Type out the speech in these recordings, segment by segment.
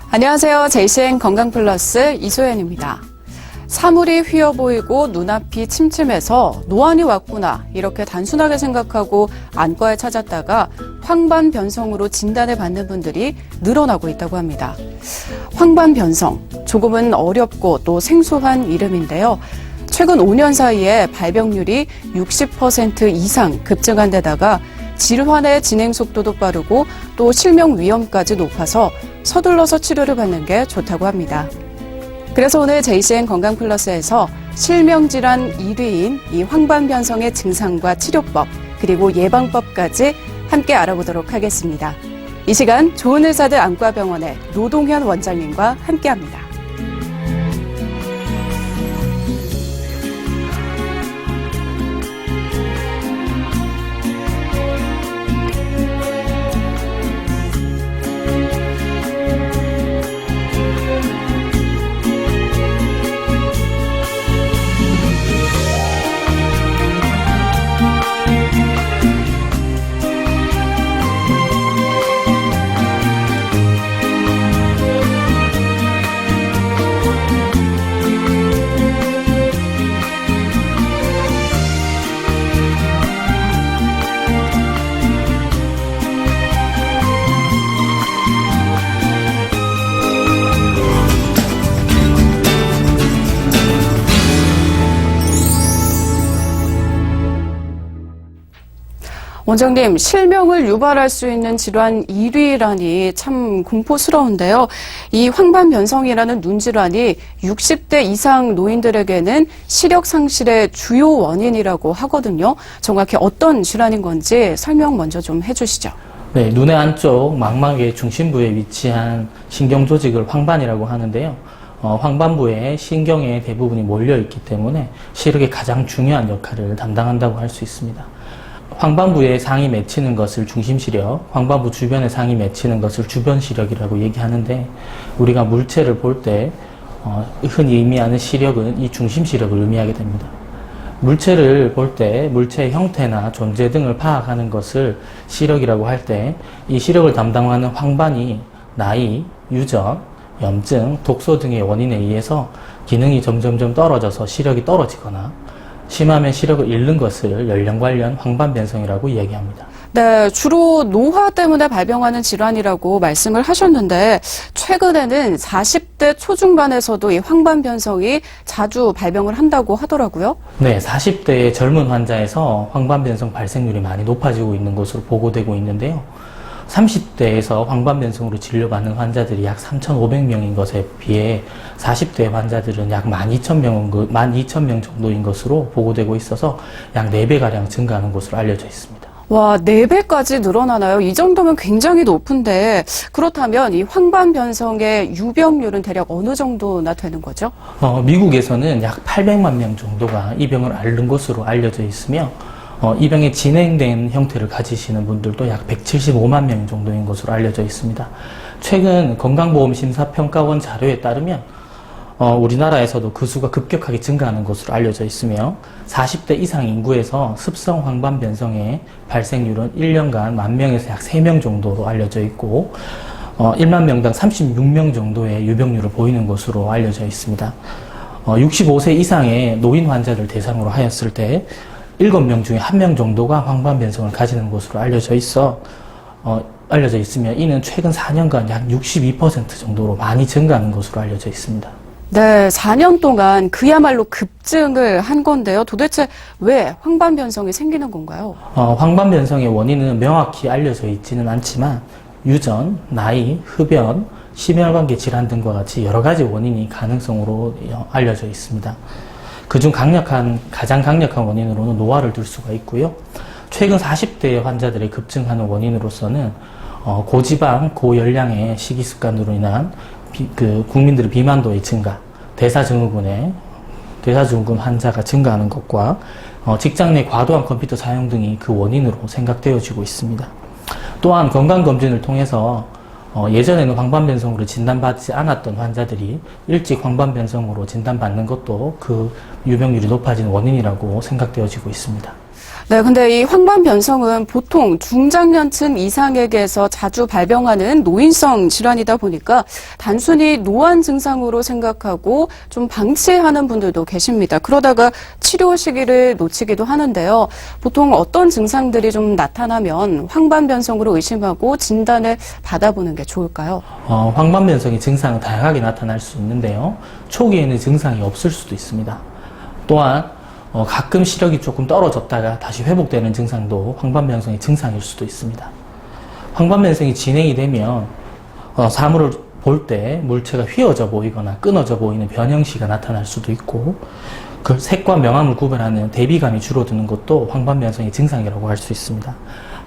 안녕하세요. JCN 건강플러스 이소연입니다. 사물이 휘어 보이고 눈앞이 침침해서 노안이 왔구나 이렇게 단순하게 생각하고 안과에 찾았다가 황반변성으로 진단을 받는 분들이 늘어나고 있다고 합니다. 황반변성, 조금은 어렵고 또 생소한 이름인데요. 최근 5년 사이에 발병률이 60% 이상 급증한 데다가 질환의 진행 속도도 빠르고 또 실명 위험까지 높아서 서둘러서 치료를 받는 게 좋다고 합니다. 그래서 오늘 JCN 건강플러스에서 실명질환 1위인 이 황반변성의 증상과 치료법 그리고 예방법까지 함께 알아보도록 하겠습니다. 이 시간 좋은 의사들 안과병원의 노동현 원장님과 함께합니다. 원장님, 실명을 유발할 수 있는 질환 1위라니 참 공포스러운데요. 이 황반변성이라는 눈질환이 60대 이상 노인들에게는 시력 상실의 주요 원인이라고 하거든요. 정확히 어떤 질환인 건지 설명 먼저 좀 해주시죠. 네, 눈의 안쪽 망막의 중심부에 위치한 신경 조직을 황반이라고 하는데요. 황반부에 신경의 대부분이 몰려있기 때문에 시력의 가장 중요한 역할을 담당한다고 할 수 있습니다. 황반부에 상이 맺히는 것을 중심시력, 황반부 주변에 상이 맺히는 것을 주변시력이라고 얘기하는데 우리가 물체를 볼 때 흔히 의미하는 시력은 이 중심시력을 의미하게 됩니다. 물체를 볼 때 물체의 형태나 존재 등을 파악하는 것을 시력이라고 할 때 이 시력을 담당하는 황반이 나이, 유전, 염증, 독소 등의 원인에 의해서 기능이 점점점 떨어져서 시력이 떨어지거나 심하면 시력을 잃는 것을 연령 관련 황반변성이라고 이야기합니다. 네, 주로 노화 때문에 발병하는 질환이라고 말씀을 하셨는데 최근에는 40대 초중반에서도 이 황반변성이 자주 발병을 한다고 하더라고요. 네, 40대의 젊은 환자에서 황반변성 발생률이 많이 높아지고 있는 것으로 보고되고 있는데요. 30대에서 황반변성으로 진료받는 환자들이 약 3,500명인 것에 비해 40대 환자들은 약 12,000명 정도인 것으로 보고되고 있어서 약 4배가량 증가하는 것으로 알려져 있습니다. 와, 4배까지 늘어나나요? 이 정도면 굉장히 높은데 그렇다면 이 황반변성의 유병률은 대략 어느 정도나 되는 거죠? 미국에서는 약 800만 명 정도가 이 병을 앓는 것으로 알려져 있으며 이 병의 진행된 형태를 가지시는 분들도 약 175만 명 정도인 것으로 알려져 있습니다. 최근 건강보험심사평가원 자료에 따르면 우리나라에서도 그 수가 급격하게 증가하는 것으로 알려져 있으며 40대 이상 인구에서 습성 황반변성의 발생률은 1년간 10,000명에서 약 3명 정도로 알려져 있고 1만 명당 36명 정도의 유병률을 보이는 것으로 알려져 있습니다. 65세 이상의 노인 환자들 대상으로 하였을 때 7명 중에 1명 정도가 황반변성을 가지는 것으로 알려져 있으며 이는 최근 4년간 약 62% 정도로 많이 증가하는 것으로 알려져 있습니다. 네, 4년 동안 그야말로 급증을 한 건데요. 도대체 왜 황반변성이 생기는 건가요? 황반변성의 원인은 명확히 알려져 있지는 않지만 유전, 나이, 흡연, 심혈관계 질환 등과 같이 여러 가지 원인이 가능성으로 알려져 있습니다. 그중 가장 강력한 원인으로는 노화를 들 수가 있고요. 최근 40대 환자들의 급증하는 원인으로서는 고지방, 고열량의 식이습관으로 인한 국민들의 비만도의 증가, 대사증후군 환자가 증가하는 것과 직장 내 과도한 컴퓨터 사용 등이 그 원인으로 생각되어지고 있습니다. 또한 건강검진을 통해서 예전에는 황반변성으로 진단받지 않았던 환자들이 일찍 황반변성으로 진단받는 것도 그 유병률이 높아진 원인이라고 생각되어지고 있습니다. 네, 근데 이 황반변성은 보통 중장년층 이상에게서 자주 발병하는 노인성 질환이다 보니까 단순히 노안 증상으로 생각하고 좀 방치하는 분들도 계십니다. 그러다가 치료 시기를 놓치기도 하는데요. 보통 어떤 증상들이 좀 나타나면 황반변성으로 의심하고 진단을 받아보는 게 좋을까요? 황반변성의 증상은 다양하게 나타날 수 있는데요. 초기에는 증상이 없을 수도 있습니다. 또한 가끔 시력이 조금 떨어졌다가 다시 회복되는 증상도 황반변성의 증상일 수도 있습니다. 황반변성이 진행이 되면 사물을 볼 때 물체가 휘어져 보이거나 끊어져 보이는 변형시가 나타날 수도 있고 그 색과 명암을 구별하는 대비감이 줄어드는 것도 황반변성의 증상이라고 할 수 있습니다.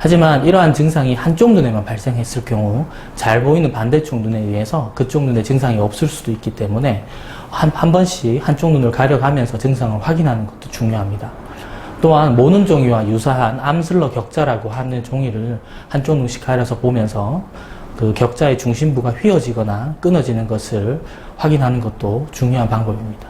하지만 이러한 증상이 한쪽 눈에만 발생했을 경우 잘 보이는 반대쪽 눈에 의해서 그쪽 눈에 증상이 없을 수도 있기 때문에 한 번씩 한쪽 눈을 가려가면서 증상을 확인하는 것도 중요합니다. 또한 모는 종이와 유사한 암슬러 격자라고 하는 종이를 한쪽 눈씩 가려서 보면서 그 격자의 중심부가 휘어지거나 끊어지는 것을 확인하는 것도 중요한 방법입니다.